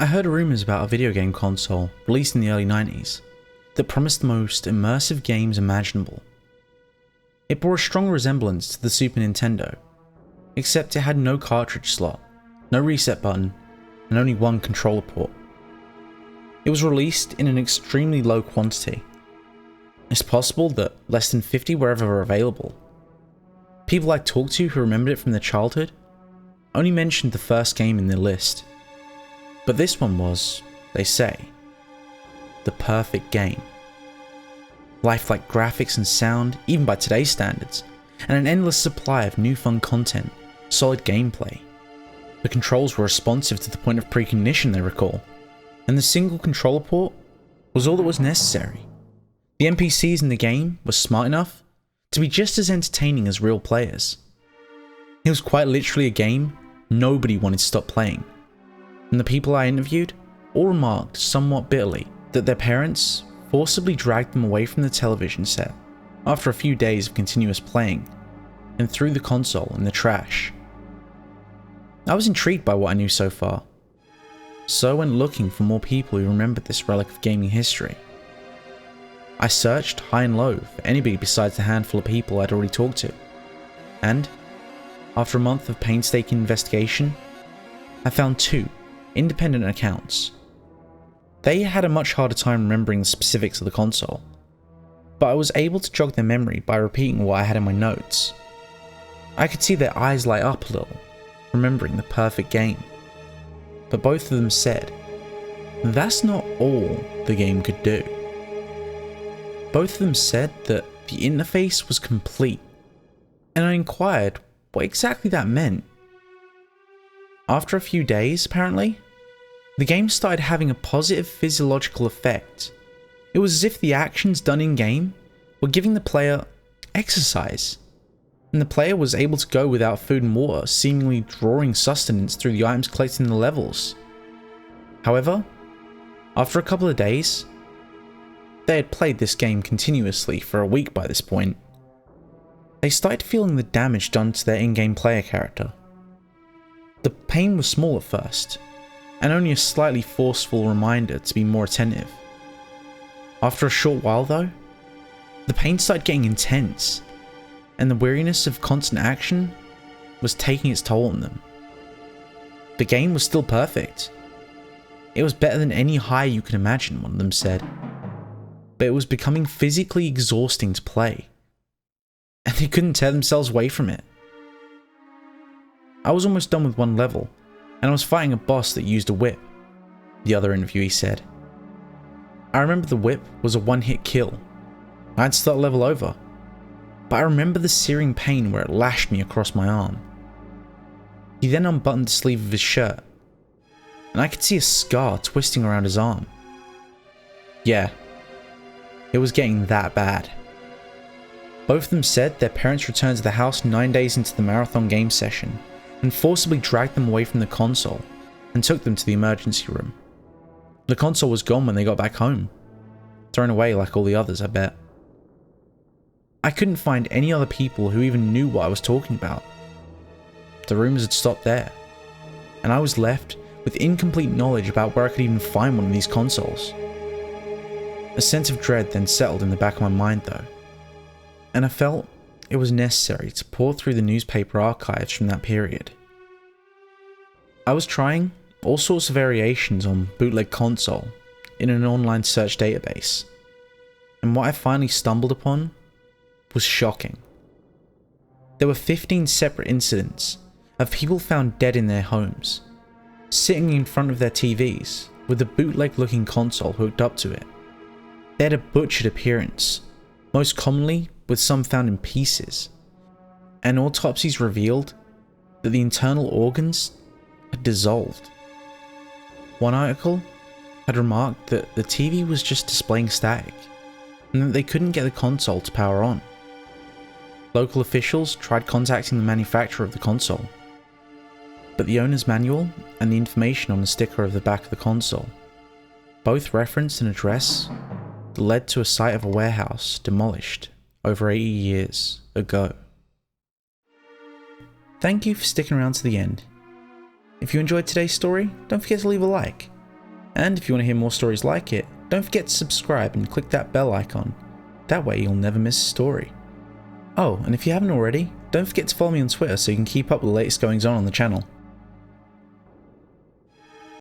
I heard rumours about a video game console released in the early 90s that promised the most immersive games imaginable. It bore a strong resemblance to the Super Nintendo, except it had no cartridge slot, no reset button, and only one controller port. It was released in an extremely low quantity. It's possible that less than 50 were ever available. People I talked to who remembered it from their childhood only mentioned the first game in their list. But this one was, they say, the perfect game. Lifelike graphics and sound, even by today's standards, and an endless supply of new fun content, solid gameplay. The controls were responsive to the point of precognition, they recall, and the single controller port was all that was necessary. The NPCs in the game were smart enough to be just as entertaining as real players. It was quite literally a game nobody wanted to stop playing, and the people I interviewed all remarked somewhat bitterly that their parents forcibly dragged them away from the television set after a few days of continuous playing and threw the console in the trash. I was intrigued by what I knew so far, so I went looking for more people who remembered this relic of gaming history. I searched high and low for anybody besides the handful of people I'd already talked to, and after a month of painstaking investigation, I found two independent accounts. They had a much harder time remembering the specifics of the console, but I was able to jog their memory by repeating what I had in my notes. I could see their eyes light up a little, remembering the perfect game. But both of them said, that's not all the game could do. Both of them said that the interface was complete, and I inquired what exactly that meant. After a few days, apparently, the game started having a positive physiological effect. It was as if the actions done in-game were giving the player exercise, and the player was able to go without food and water, seemingly drawing sustenance through the items collected in the levels. However, after a couple of days, they had played this game continuously for a week by this point. They started feeling the damage done to their in-game player character. The pain was small at first, and only a slightly forceful reminder to be more attentive. After a short while though, the pain started getting intense, and the weariness of constant action was taking its toll on them. The game was still perfect. It was better than any high you could imagine, one of them said. But it was becoming physically exhausting to play, and they couldn't tear themselves away from it. I was almost done with one level, and I was fighting a boss that used a whip, the other interviewee said. I remember the whip was a one-hit kill. I had to start level over, but I remember the searing pain where it lashed me across my arm. He then unbuttoned the sleeve of his shirt, and I could see a scar twisting around his arm. Yeah, it was getting that bad. Both of them said their parents returned to the house 9 days into the marathon game session and forcibly dragged them away from the console and took them to the emergency room. The console was gone when they got back home, thrown away like all the others, I bet. I couldn't find any other people who even knew what I was talking about. The rumors had stopped there, and I was left with incomplete knowledge about where I could even find one of these consoles. A sense of dread then settled in the back of my mind though, and I felt it was necessary to pore through the newspaper archives from that period. I was trying all sorts of variations on bootleg console in an online search database, and what I finally stumbled upon was shocking. There were 15 separate incidents of people found dead in their homes, sitting in front of their TVs with a bootleg looking console hooked up to it. They had a butchered appearance, most commonly with some found in pieces, and autopsies revealed that the internal organs had dissolved. One article had remarked that the TV was just displaying static, and that they couldn't get the console to power on. Local officials tried contacting the manufacturer of the console, but the owner's manual and the information on the sticker of the back of the console both referenced an address that led to a site of a warehouse demolished over 80 years ago. Thank you for sticking around to the end. If you enjoyed today's story, don't forget to leave a like. And if you want to hear more stories like it, don't forget to subscribe and click that bell icon. That way you'll never miss a story. Oh, and if you haven't already, don't forget to follow me on Twitter so you can keep up with the latest goings on the channel.